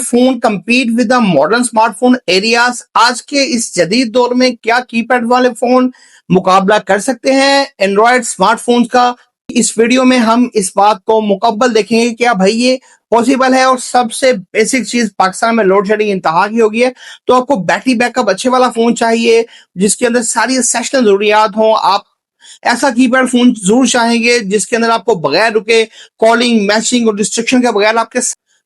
Phone compete with the modern smartphone areas? आज के इस जदीद दौर में क्या कीपैड वाले फोन मुकाबला कर सकते हैं एंड्रॉयड स्मार्टफोन्स का? इस वीडियो में हम इस बात को मुकम्मल देखेंगे कि क्या भाई ये पॉसिबल है। और सबसे बेसिक चीज, पाकिस्तान में लोड शेडिंग इंतहा की हो गई है, तो आपको बैटरी बैकअप अच्छे वाला फोन चाहिए जिसके अंदर सारी एसेंशियल जरूरियात हों। आप ऐसा कीपैड फोन जरूर चाहेंगे जिसके अंदर आपको बगैर रुके कॉलिंग, मैसेजिंग और डिस्ट्रक्शन के बगैर आपके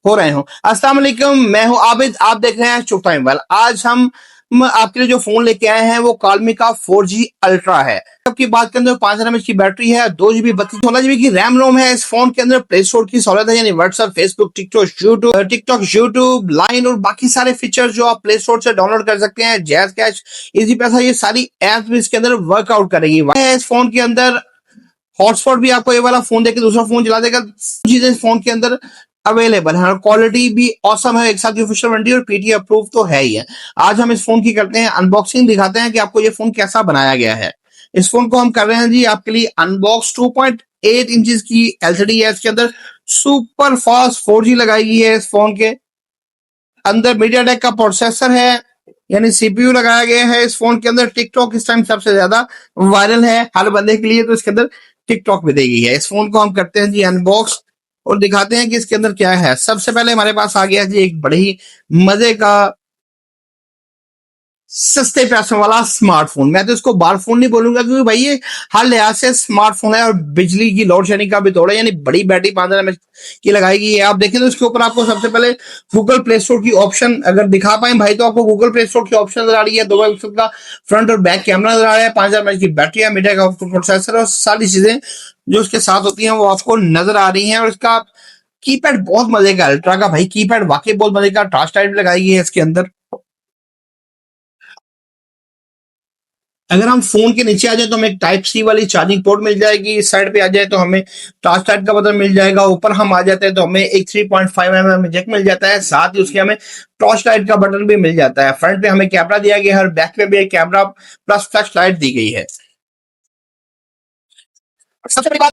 हो रहे हो। अस्सलाम वालेकुम, मैं हूं आबिद, आप देख रहे हैं चुप टाइम वेल। आज हम आपके लिए जो फोन लेके आए हैं वो कालमी का 4G अल्ट्रा है। आपकी बात के अंदर 5000 mAh की बैटरी है, 2GB 32 की रैम रोम है। इस फोन के अंदर प्ले स्टोर की सहूलत है, यानी WhatsApp, Facebook, TikTok, YouTube, line और बाकी सारे फीचर जो आप प्ले स्टोर से डाउनलोड कर सकते हैं। जैज कैश, इजी पैसा, ये सारी एप्स भी इसके अंदर वर्कआउट करेगी। इस फोन के अंदर हॉटस्पॉट भी आपको ये वाला फोन देके दूसरा फोन चला देगा। चीजें इस फोन के अंदर अवेलेबल है और क्वालिटी भी औसम है। एक साथ की ऑफिशियल वारंटी और पीटीए अप्रूव तो है ही है। आज हम इस फोन की करते हैं अनबॉक्सिंग, दिखाते हैं कि आपको ये फोन कैसा बनाया गया है। इस फोन को हम कर रहे हैं जी आपके लिए अनबॉक्स। 2.8 इंचेस की एलसीडी है, इसके अंदर सुपर फास्ट 4G लगाई गई है। इस फोन के अंदर मीडियाटेक का प्रोसेसर है, यानी सीपीयू लगाया गया है। इस फोन के अंदर टिकटॉक इस टाइम सबसे ज्यादा वायरल है हर बंदे के लिए, तो इसके अंदर टिकटॉक भी दी गई है। इस फोन को हम करते हैं जी अनबॉक्स और दिखाते हैं कि इसके अंदर क्या है। सबसे पहले हमारे पास आ गया जी एक बड़े ही मजे का सस्ते पैसों वाला स्मार्टफोन। मैं तो इसको बार फोन नहीं बोलूंगा क्योंकि भाई ये हर लिहाज से स्मार्टफोन है और बिजली की लोड शेडिंग का भी तोड़ा, यानी बड़ी बैटरी 5000 mAh की लगाई गई है। आप देखें तो इसके ऊपर आपको सबसे पहले गूगल प्ले स्टोर की ऑप्शन अगर दिखा पाए भाई, तो आपको गूगल प्ले स्टोर की ऑप्शन नजर आ रही है। 2 मेगापिक्सल का फ्रंट और बैक कैमरा नजर आ रहा है, 5000 mAh की बैटरी है, मीडिया का प्रोसेसर और सारी चीजें जो उसके साथ होती हैं वो आपको नजर आ रही हैं। और इसका कीपैड बहुत मजे का, अल्ट्रा का भाई कीपैड वाकई बहुत मजे का। टच टाइप लगाई गई है इसके अंदर। अगर हम फोन के नीचे आ जाए तो हमें एक टाइप सी वाली चार्जिंग पोर्ट मिल जाएगी। इस साइड पे आ जाए तो हमें टॉर्च लाइट का बटन मिल जाएगा। ऊपर हम आ जाते हैं तो हमें एक 3.5 mm जैक मिल जाता है, साथ ही उसके हमें टॉर्च लाइट का बटन भी मिल जाता है। फ्रंट पे हमें कैमरा दिया गया है और बैक पे भी एक कैमरा प्लस फ्लैश लाइट दी गई है। सबसे बड़ी बात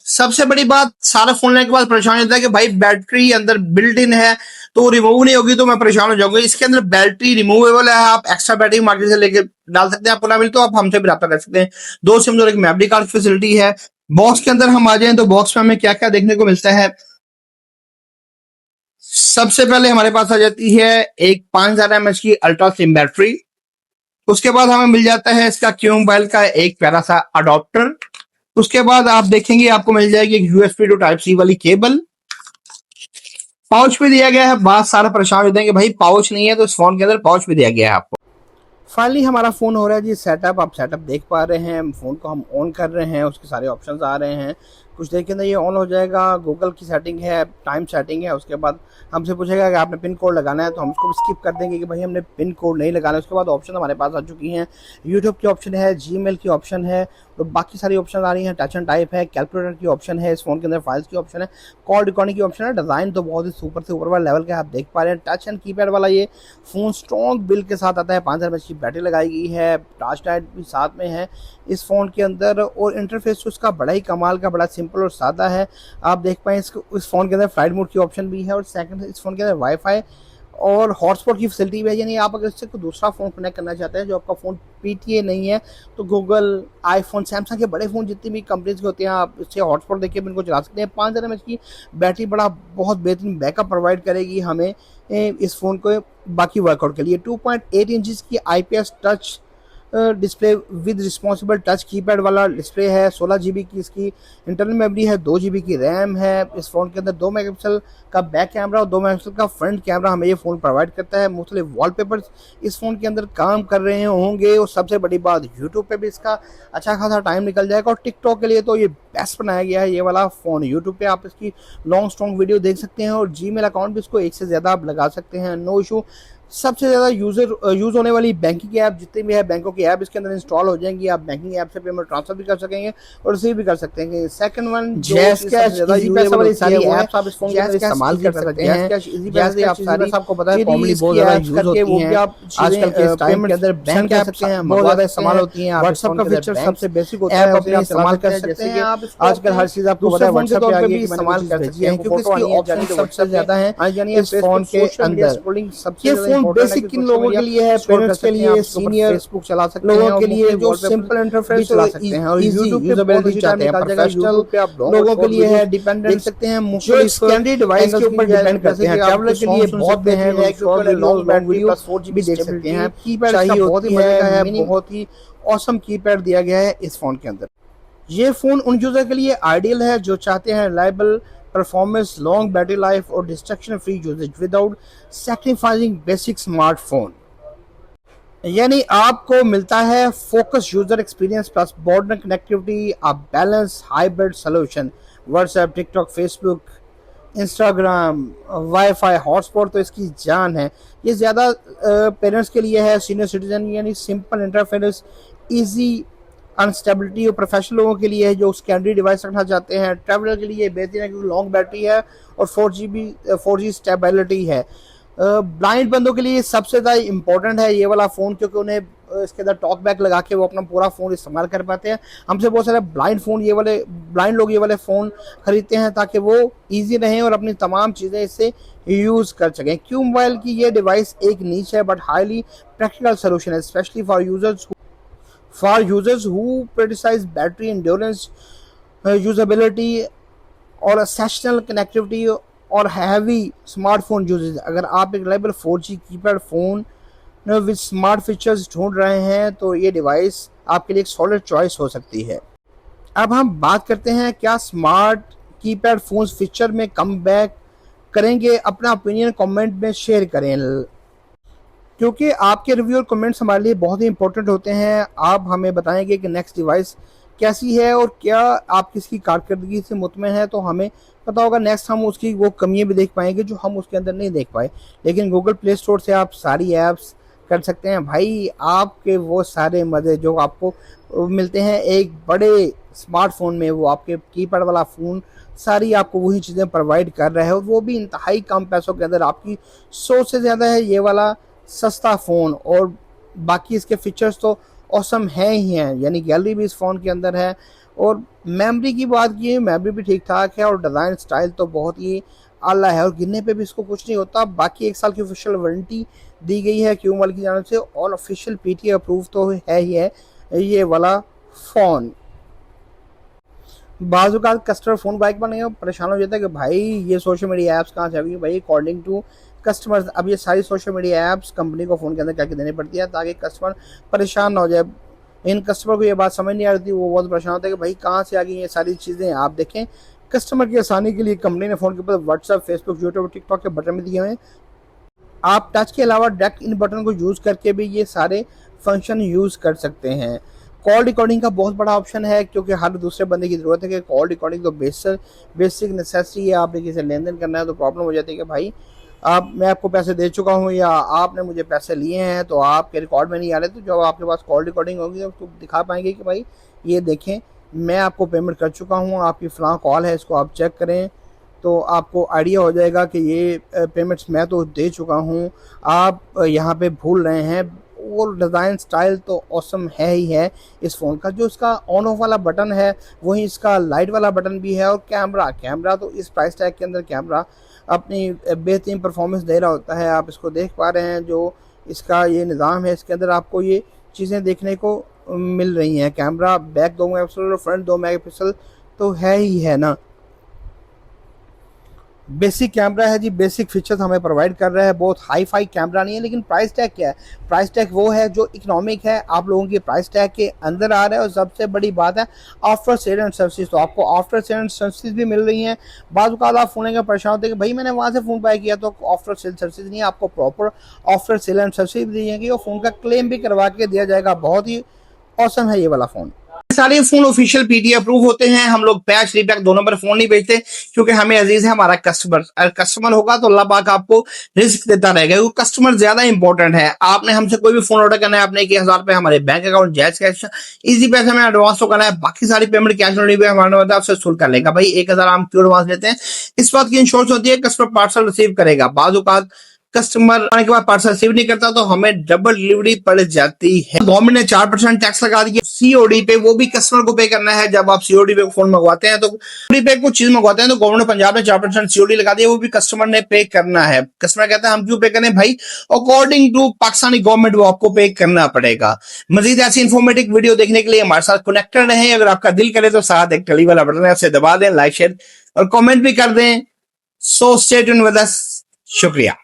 सबसे बड़ी बात सारा फोन लेने के बाद परेशान होता है कि भाई बैटरी अंदर बिल्ट इन है तो रिमूव नहीं होगी, तो मैं परेशान हो जाऊंगा। इसके अंदर बैटरी रिमूवेबल है, आप एक्स्ट्रा बैटरी मार्केट से लेके डाल सकते हैं। आपको ना मिले तो आप हमसे भी रब्ता कर सकते हैं। 2 सिम और एक मेमोरी कार्ड की फैसिलिटी है। बॉक्स के अंदर हम आ जाए तो बॉक्स में हमें क्या क्या देखने को मिलता है। सबसे पहले हमारे पास आ जाती है एक 5000 mAh की अल्ट्रा स्लिम बैटरी। उसके बाद हमें मिल जाता है इसका क्यू मोबाइल का एक प्यारा सा अडॉप्टर। उसके बाद आप देखेंगे आपको मिल जाएगी एक यूएसबी टू टाइप सी वाली केबल। पाउच भी दिया गया है। बात सारा परेशान हो जाएंगे भाई पाउच नहीं है, तो इस फोन के अंदर पाउच भी दिया गया है आपको। फाइनली हमारा फोन हो रहा है जी सेटअप। आप सेटअप देख पा रहे हैं, फोन को हम ऑन कर रहे हैं, उसके सारे ऑप्शंस आ रहे हैं। कुछ देर के अंदर ये ऑन हो जाएगा। गूगल की सेटिंग है, टाइम सेटिंग है। उसके बाद हमसे पूछेगा कि आपने पिन कोड लगाना है, तो हम उसको स्किप कर देंगे कि भाई हमने पिन कोड नहीं लगाना है। उसके बाद ऑप्शन हमारे पास आ चुकी हैं। यूट्यूब की ऑप्शन है, जीमेल की ऑप्शन है, तो बाकी सारी ऑप्शन आ रही हैं। टच एंड टाइप है, कैलकुलेटर की ऑप्शन है, इस फोन के अंदर फाइल्स की ऑप्शन है, कॉल रिकॉर्डिंग की ऑप्शन है। डिज़ाइन तो बहुत ही सुपर से ऊपर वाले लेवल का आप देख पा रहे हैं। टच एंड कीपैड वाला ये फ़ोन स्ट्रॉन्ग बिल्ड के साथ आता है। 5000 mAh की बैटरी लगाई गई है, टच लाइट भी साथ में है इस फ़ोन के अंदर। और इंटरफेस उसका बड़ा ही कमाल का, बड़ा सिंपल और सादा है। आप देख पाएँ इस फ़ोन के अंदर फ्लाइट मोड की ऑप्शन भी है और सेकंड इस फ़ोन के अंदर वाईफाई और हॉटस्पॉट की फैसिलिटी भी है। यानी आप अगर इससे कोई दूसरा फ़ोन कनेक्ट करना चाहते हैं जो आपका फ़ोन पीटीए नहीं है, तो गूगल, आईफोन, सैमसंग के बड़े फ़ोन जितनी भी कंपनीज के होते हैं आप इससे हॉटस्पॉट देके भी इनको चला सकते हैं। 5000 mAh की बैटरी बहुत बेहतरीन बैकअप प्रोवाइड करेगी हमें इस फ़ोन को बाकी वर्कआउट के लिए। 2.8 इंचज़ की IPS touch display with responsible touch keypad वाला डिस्प्ले है। 16GB की इसकी इंटरनल मेमोरी है, 2GB की रैम है। इस फ़ोन के अंदर 2 मेगापिक्सल का बैक कैमरा और 2 मेगापिक्सल का फ्रंट कैमरा हमें ये फ़ोन प्रोवाइड करता है। मुख्तलिफ वॉलपेपर्स इस फ़ोन के अंदर काम कर रहे होंगे। और सबसे बड़ी बात, यूट्यूब पे भी इसका अच्छा खासा टाइम निकल जाएगा। और टिकटॉक के लिए तो ये बेस्ट बनाया गया है ये वाला फ़ोन। यूट्यूब पे आप इसकी लॉन्ग स्ट्रॉन्ग वीडियो देख सकते हैं और जीमेल अकाउंट भी इसको एक से ज़्यादा आप लगा सकते हैं, नो इशू। सबसे ज़्यादा यूज़ होने वाली बैंकिंग ऐप जितनी भी है, बैंकों की ऐप इसके अंदर इंस्टॉल हो जाएंगी। आप बैंकिंग ऐप से पेमेंट ट्रांसफर भी कर सकेंगे और रिसीव भी कर सकते हैं। Second one, jazz cash, easy पैसा वाली सारी ऐप्स आप इस फोन के अंदर इस्तेमाल कर सकते हैं। जैज़ कैश, इजी पैसा आप सारी, आपको पता है कॉमनली बहुत ज़्यादा यूज़ होती हैं आजकल के इस टाइम के अंदर। बैंक कर सकते हैं, बहुत ज़्यादा इस्तेमाल होती हैं। व्हाट्सएप का फीचर सबसे बेसिक होता है, अपने इस्तेमाल कर सकते हैं आप। आजकल हर चीज़ आपको पता है व्हाट्सएप पे आ गई है, इस्तेमाल कर सकते हैं क्योंकि इसकी ऑप्शन सबसे ज़्यादा है इस फोन के अंदर। ये फोन बेसिक किन लोगों के लिए है? पेरेंट्स के लिए, सीनियर फेसबुक चला सकते हैं लोगों के लिए जो सिंपल इंटरफेस चला सकते हैं और इजी यूजेबिलिटी चाहते हैं। प्रोफेशनल लोगों के लिए है, डिपेंडेंट देख सकते हैं मुख्तलिफ सेकेंडरी डिवाइस के ऊपर डिपेंड करते हैं। ट्रैवलर के लिए बहुत बेहतरीन है क्योंकि लॉन्ग बैटरी प्लस 4GB भी देख सकते हैं। कीपैड इसका बहुत ही मजे का है, बहुत ही ऑसम कीपैड दिया गया है इस फोन के अंदर। ये फोन उन यूजर के लिए आइडियल है जो चाहते हैं reliable performance, long battery life और distraction free usage without sacrificing basic smartphone. यानी आपको मिलता है focus user experience plus broadband connectivity, a balance hybrid solution. WhatsApp, TikTok, Facebook, Instagram, WiFi, hotspot तो इसकी जान है। ये ज़्यादा पेरेंट्स के लिए है, सीनियर सिटीजन यानी सिंपल इंटरफेस, इजी अनस्टेबिलिटी और प्रोफेशनल लोगों के लिए है जो सेकेंडरी डिवाइस रखना चाहते हैं। ट्रैवलर के लिए बेहतरीन है क्योंकि लॉन्ग बैटरी है और 4G स्टेबिलिटी है। ब्लाइंड बंदों के लिए सबसे ज़्यादा इम्पोर्टेंट है ये वाला फ़ोन क्योंकि उन्हें इसके अंदर टॉक बैक लगा के वो अपना पूरा फ़ोन इस्तेमाल कर पाते हैं। हमसे बहुत सारे ब्लाइंड लोग ये वाले फ़ोन खरीदते हैं ताकि वो इजी रहें और अपनी तमाम चीज़ें इससे यूज़ कर सकें। क्यू मोबाइल की ये डिवाइस एक नीच है बट हाईली प्रैक्टिकल सोल्यूशन है, specially for users who criticise battery endurance, usability और सेशनल कनेक्टिविटी और हैवी स्मार्टफोन यूजेज। अगर आप एक reliable 4G keypad phone with smart features ढूंढ रहे हैं तो ये डिवाइस आपके लिए एक सॉलिड चॉइस हो सकती है। अब हम बात करते हैं क्या स्मार्ट कीपैड फ़ोन्स फीचर में कम बैक करेंगे। अपना ओपिनियन कमेंट में शेयर करें क्योंकि आपके रिव्यू और कमेंट्स हमारे लिए बहुत ही इंपॉर्टेंट होते हैं। आप हमें बताएंगे कि नेक्स्ट डिवाइस कैसी है और क्या आप किसकी कारकर्दगी से मुतमिन है, तो हमें पता होगा नेक्स्ट हम उसकी वो कमियां भी देख पाएंगे जो हम उसके अंदर नहीं देख पाए। लेकिन गूगल प्ले स्टोर से आप सारी ऐप्स कर सकते हैं भाई। आपके वो सारे मज़े जो आपको मिलते हैं एक बड़े स्मार्टफोन में, वो आपके कीपैड वाला फ़ोन सारी आपको वही चीज़ें प्रोवाइड कर रहा है और वो भी इंतहाई कम पैसों के अंदर। आपकी सोच से ज़्यादा है ये वाला सस्ता फ़ोन और बाकी इसके फीचर्स तो ऑसम है ही हैं। यानी गैलरी भी इस फ़ोन के अंदर है और मेमोरी की बात की है, मेमोरी भी ठीक ठाक है और डिज़ाइन स्टाइल तो बहुत ही आला है और गिरने पे भी इसको कुछ नहीं होता। बाकी 1 साल की ऑफिशियल वारंटी दी गई है क्यू मोबाइल की जानब से और ऑफिशियल PTA अप्रूव तो है ही है ये वाला फ़ोन। बाज़-औक़ात कस्टमर फ़ोन बाइक पर नहीं परेशान हो जाता है कि भाई ये सोशल मीडिया ऐप्स कहाँ से आ गई भाई। अकॉर्डिंग टू कस्टमर्स अब ये सारी सोशल मीडिया ऐप्स कंपनी को फ़ोन के अंदर करके देनी पड़ती है ताकि कस्टमर परेशान ना हो जाए। इन कस्टमर को ये बात समझ नहीं आ रही थी, वो बहुत परेशान होता है कि भाई कहाँ से आ गई ये सारी चीज़ें। आप देखें कस्टमर की आसानी के लिए कंपनी ने फ़ोन के ऊपर व्हाट्सएप, फेसबुक, यूट्यूब, टिकटॉक के बटन भी दिए हुए हैं। आप टच के अलावा डायरेक्ट इन बटन को यूज़ करके भी ये सारे फंक्शन यूज़ कर सकते हैं। कॉल रिकॉर्डिंग का बहुत बड़ा ऑप्शन है क्योंकि हर दूसरे बंदे की ज़रूरत है कि कॉल रिकॉर्डिंग तो बेसिक नेसेसिटी है। आपने किसी से लेन देन करना है तो प्रॉब्लम हो जाती है कि भाई मैं आपको पैसे दे चुका हूँ या आपने मुझे पैसे लिए हैं तो आपके रिकॉर्ड में नहीं आ रहे। तो जब आपके पास कॉल रिकॉर्डिंग होगी तो दिखा पाएंगे कि भाई ये देखें मैं आपको पेमेंट कर चुका हूँ, आपकी फ़लाँ कॉल है, इसको आप चेक करें तो आपको आइडिया हो जाएगा कि ये पेमेंट्स मैं तो दे चुका हूँ, आप यहाँ पे भूल रहे हैं। और डिज़ाइन स्टाइल तो ऑसम है ही है इस फ़ोन का। जो इसका ऑन ऑफ वाला बटन है वहीं इसका लाइट वाला बटन भी है और कैमरा तो इस प्राइस टैग के अंदर कैमरा अपनी बेहतरीन परफॉर्मेंस दे रहा होता है। आप इसको देख पा रहे हैं जो इसका ये निज़ाम है इसके अंदर आपको ये चीज़ें देखने को मिल रही हैं। कैमरा बैक 2 मेगापिक्सल और फ्रंट 2 मेगापिक्सल तो है ही है ना। बेसिक कैमरा है जी, बेसिक फीचर्स हमें प्रोवाइड कर रहा है। बहुत हाई फाई कैमरा नहीं है लेकिन प्राइस टैग क्या है? प्राइस टैग वो है जो इकोनॉमिक है, आप लोगों की प्राइस टैग के अंदर आ रहा है। और सबसे बड़ी बात है आफ्टर सेल एंड सर्विस, तो आपको आफ्टर सेल एंड सर्विस भी मिल रही हैं। बाद औक़ात आप फ़ोन का परेशान होते हैं कि भाई मैंने वहाँ से फ़ोन बाय किया तो आफ्टर सेल सर्विस नहीं, आपको proper after sale and service भी दी जाएगी और फ़ोन का क्लेम भी करवा के दिया जाएगा। बहुत ही ऑसम है ये वाला फ़ोन। सारे फोन ऑफिशियल पीटी अप्रूव होते हैं। हम लोग कैश रीबैक दोनों पर फोन नहीं बेचते, क्योंकि हमें अजीज है हमारा कस्टमर। अगर कस्टमर होगा तो अल्लाह पाक आपको रिस्क देता रहेगा, क्योंकि कस्टमर ज्यादा इंपॉर्टेंट है। आपने हमसे कोई भी फोन ऑर्डर करना है, आपने 1000 रुपए हमारे बैंक अकाउंट जायज कैश इजी पैसे में एडवांस तो करना है, बाकी सारी पेमेंट कैश ऑन डिलीवरी हमारे मतलब आपसे सुल्क कर लेगा। भाई 1000 हम क्यों एडवांस लेते हैं, इस बात की इंश्योरेंस होती है कस्टमर पार्सल रिसीव करेगा। बाज़ कस्टमर आने के बाद पार्सल रिसीव नहीं करता तो हमें डबल डिलीवरी पड़ जाती है। गवर्नमेंट ने 4% टैक्स लगा दिया सीओडी पे, वो भी कस्टमर को पे करना है। जब आप सीओडी पे फोन मंगवाते हैं तो सीओडी पे कुछ चीज मंगवाते हैं तो गवर्नमेंट पंजाब ने 4% सीओडी लगा दिया, वो भी कस्टमर ने पे करना है। कस्टमर कहता है हम क्यों पे करें भाई, अकॉर्डिंग टू पाकिस्तानी गवर्नमेंट वो आपको पे करना पड़ेगा। मजीद ऐसी इन्फॉर्मेटिव वीडियो देखने के लिए हमारे साथ कनेक्टेड रहें। अगर आपका दिल करे तो साथ एक टली वाला बटन है उसे दबा दें, लाइक शेयर और कमेंट भी कर दें। So stay tuned with us. शुक्रिया।